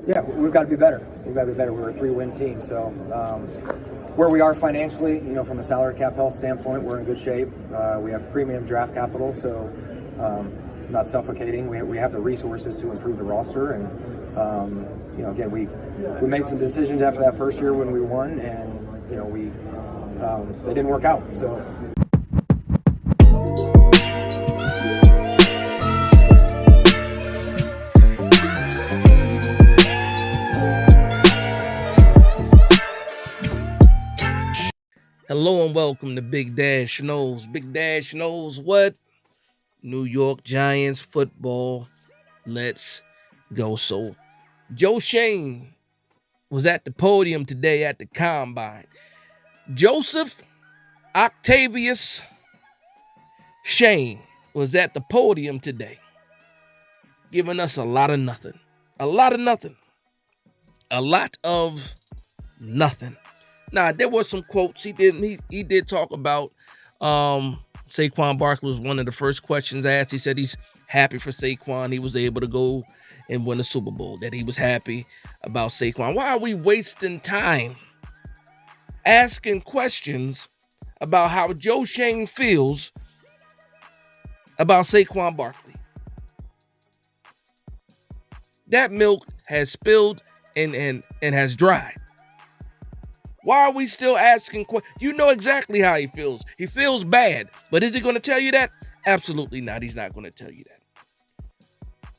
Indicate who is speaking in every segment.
Speaker 1: Yeah, we've got to be better. We've got to be better. We're a 3-win team, so where we are financially, from a salary cap health standpoint, we're in good shape. We have premium draft capital, so not suffocating. We have the resources to improve the roster, and again, we made some decisions after that first year when we won, and we they didn't work out. So.
Speaker 2: Hello and welcome to Big Dash Knows. Big Dash knows what? New York Giants football. Let's go. So, Joe Schoen was at the podium today at the combine. Joseph Octavius Schoen was at the podium today, giving us a lot of nothing. A lot of nothing. A lot of nothing. Now, there were some quotes. He did talk about Saquon Barkley was one of the first questions asked. He said he's happy for Saquon. He was able to go and win a Super Bowl, that he was happy about Saquon. Why are we wasting time asking questions about how Joe Schoen feels about Saquon Barkley? That milk has spilled and has dried. Why are we still asking questions? You know exactly how he feels. He feels bad. But is he going to tell you that? Absolutely not. He's not going to tell you that.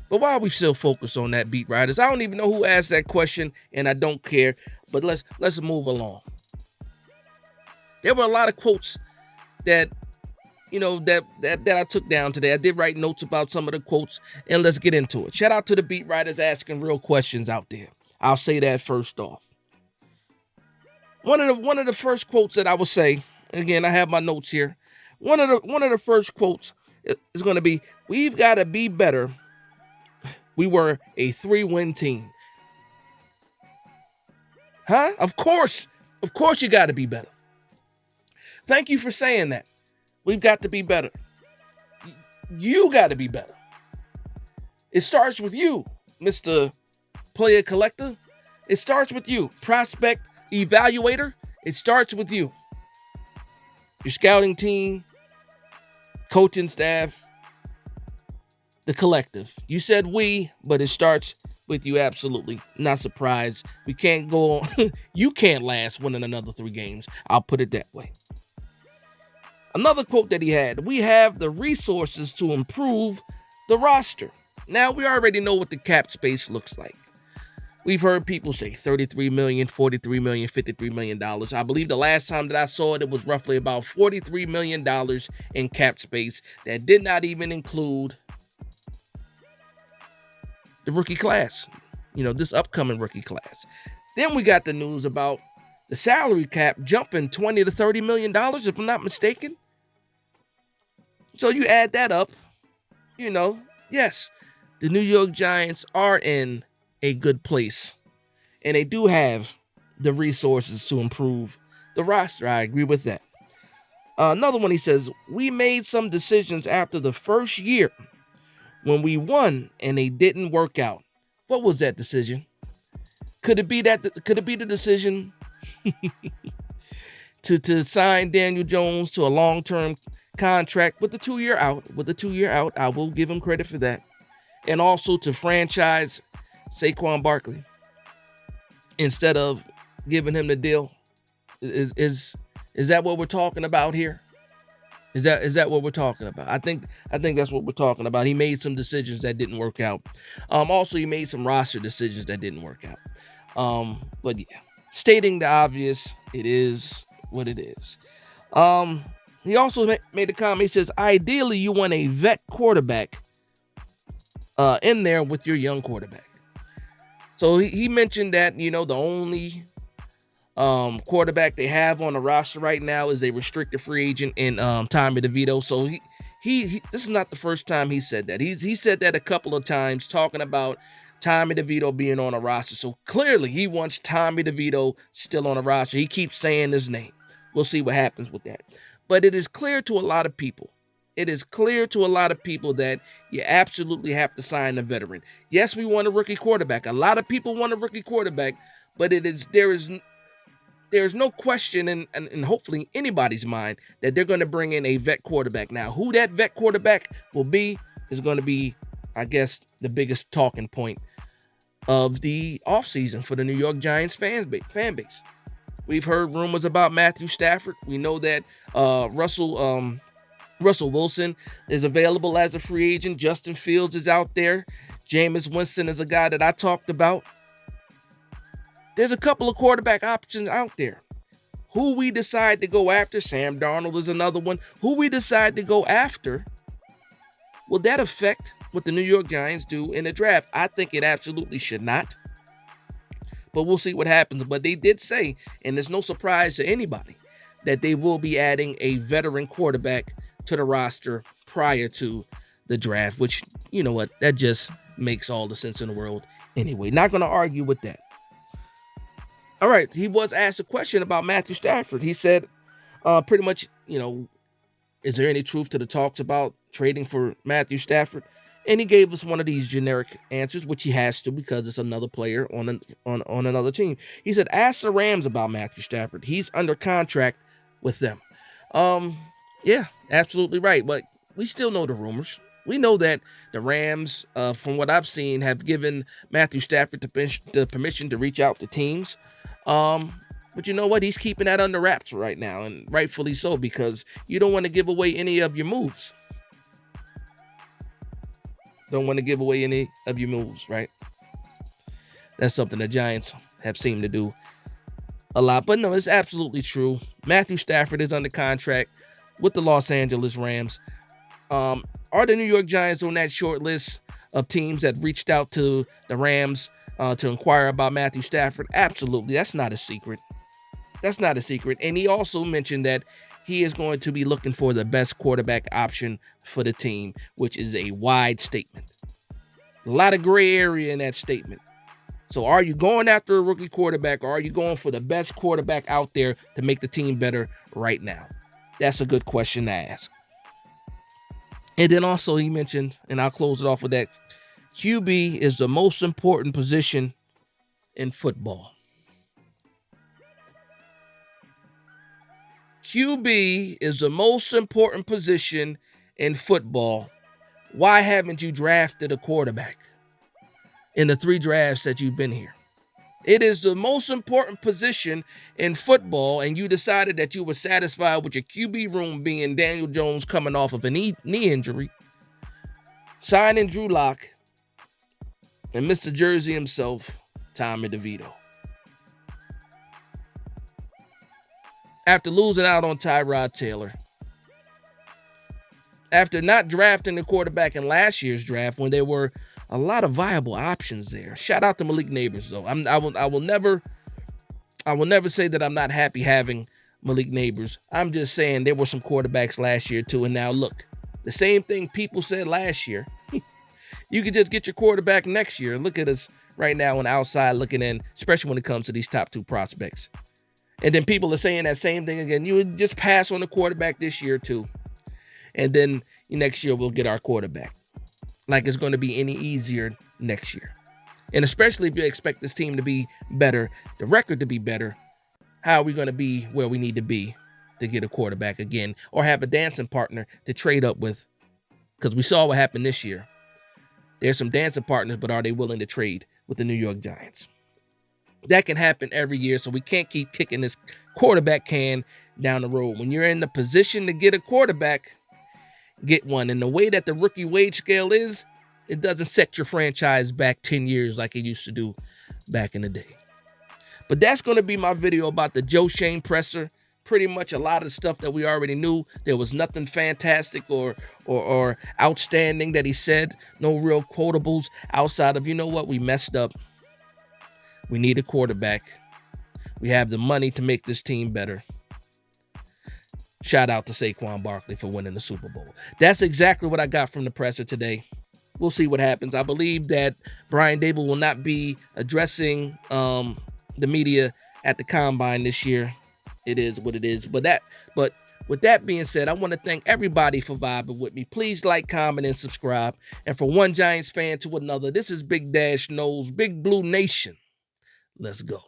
Speaker 2: But why are we still focused on that, beat writers? I don't even know who asked that question, and I don't care. But let's move along. There were a lot of quotes that I took down today. I did write notes about some of the quotes, and let's get into it. Shout out to the beat writers asking real questions out there. I'll say that first off. One of the first quotes that I will say, again, I have my notes here. One of the first quotes is going to be, "We've got to be better. We were a 3-win team." Huh? Of course you got to be better. Thank you for saying that. We've got to be better. You got to be better. It starts with you, Mr. Player Collector. It starts with you, prospect evaluator. It starts with you. Your scouting team, coaching staff, the collective. You said we, but it starts with you. Absolutely. Not surprised. We can't go on. You can't last winning another 3 games. I'll put it that way. Another quote that he had, "We have the resources to improve the roster." Now, we already know what the cap space looks like. We've heard people say $33 million, $43 million, $53 million. I believe the last time that I saw it, it was roughly about $43 million in cap space. That did not even include the rookie class, this upcoming rookie class. Then we got the news about the salary cap jumping $20 to $30 million, if I'm not mistaken. So you add that up, yes, the New York Giants are in a good place, and they do have the resources to improve the roster. I agree with that. Another one, he says, "We made some decisions after the first year when we won, and they didn't work out." What was that decision? Could it be the decision to sign Daniel Jones to a long-term contract with the 2-year out? With the 2-year out, I will give him credit for that, and also to franchise Saquon Barkley instead of giving him the deal. Is that what we're talking about here? Is that what we're talking about? I think that's what we're talking about. He made some decisions that didn't work out. Also, he made some roster decisions that didn't work out. But yeah, stating the obvious, it is what it is. He also made a comment. He says, "Ideally, you want a vet quarterback in there with your young quarterback." So he mentioned that, the only quarterback they have on the roster right now is a restricted free agent in Tommy DeVito. So he this is not the first time he said that. He said that a couple of times, talking about Tommy DeVito being on a roster. So clearly he wants Tommy DeVito still on a roster. He keeps saying his name. We'll see what happens with that. But it is clear to a lot of people It is clear to a lot of people that you absolutely have to sign a veteran. Yes, we want a rookie quarterback. A lot of people want a rookie quarterback, but there's no question in hopefully anybody's mind that they're going to bring in a vet quarterback. Now, who that vet quarterback will be is going to be, I guess, the biggest talking point of the offseason for the New York Giants fan base. We've heard rumors about Matthew Stafford. We know that Russell Wilson is available as a free agent. Justin Fields is out there. Jameis Winston is a guy that I talked about. There's a couple of quarterback options out there. Who we decide to go after, Sam Darnold is another one. Who we decide to go after, will that affect what the New York Giants do in the draft? I think it absolutely should not. But we'll see what happens. But they did say, and there's no surprise to anybody, that they will be adding a veteran quarterback to the roster prior to the draft, which, you know what, that just makes all the sense in the world anyway. Not going to argue with that. All right, he was asked a question about Matthew Stafford. He said, pretty much, is there any truth to the talks about trading for Matthew Stafford? And he gave us one of these generic answers, which he has to because it's another player on another team. He said, ask the Rams about Matthew Stafford. He's under contract with them. Yeah, absolutely right. But we still know the rumors. We know that the Rams, from what I've seen, have given Matthew Stafford the permission to reach out to teams. But you know what? He's keeping that under wraps right now, and rightfully so, because you don't want to give away any of your moves. Don't want to give away any of your moves, right? That's something the Giants have seemed to do a lot. But no, it's absolutely true. Matthew Stafford is under contract with the Los Angeles Rams. Are the New York Giants on that short list of teams that reached out to the Rams to inquire about Matthew Stafford? Absolutely. That's not a secret. That's not a secret. And he also mentioned that he is going to be looking for the best quarterback option for the team, which is a wide statement. A lot of gray area in that statement. So are you going after a rookie quarterback, or are you going for the best quarterback out there to make the team better right now? That's a good question to ask. And then also he mentioned, and I'll close it off with that, QB is the most important position in football. QB is the most important position in football. Why haven't you drafted a quarterback in the 3 drafts that you've been here? It is the most important position in football, and you decided that you were satisfied with your QB room being Daniel Jones coming off of a knee injury, signing Drew Lock, and Mr. Jersey himself, Tommy DeVito. After losing out on Tyrod Taylor, after not drafting the quarterback in last year's draft when there were a lot of viable options there. Shout out to Malik Neighbors, though. I will never say that I'm not happy having Malik Neighbors. I'm just saying there were some quarterbacks last year too, and now look, the same thing people said last year. You could just get your quarterback next year. Look at us right now on the outside looking in, especially when it comes to these top 2 prospects. And then people are saying that same thing again. You would just pass on the quarterback this year too. And then next year we'll get our quarterback. Like it's going to be any easier next year. And especially if you expect this team to be better, the record to be better, how are we going to be where we need to be to get a quarterback again, or have a dancing partner to trade up with? Because we saw what happened this year. There's some dancing partners, but are they willing to trade with the New York Giants? That can happen every year, so we can't keep kicking this quarterback can down the road. When you're in the position to get a quarterback, get one. And the way that the rookie wage scale is, it doesn't set your franchise back 10 years like it used to do back in the day. But that's going to be my video about the Joe Schoen presser. Pretty much a lot of the stuff that we already knew. There was nothing fantastic or outstanding that he said. No real quotables outside of, you know what, we messed up. We need a quarterback. We have the money to make this team better. Shout out to Saquon Barkley for winning the Super Bowl. That's exactly what I got from the presser today. We'll see what happens. I believe that Brian Daboll will not be addressing the media at the Combine this year. It is what it is. But With that being said, I want to thank everybody for vibing with me. Please like, comment, and subscribe. And from one Giants fan to another, this is Big Dash Knows, Big Blue Nation. Let's go.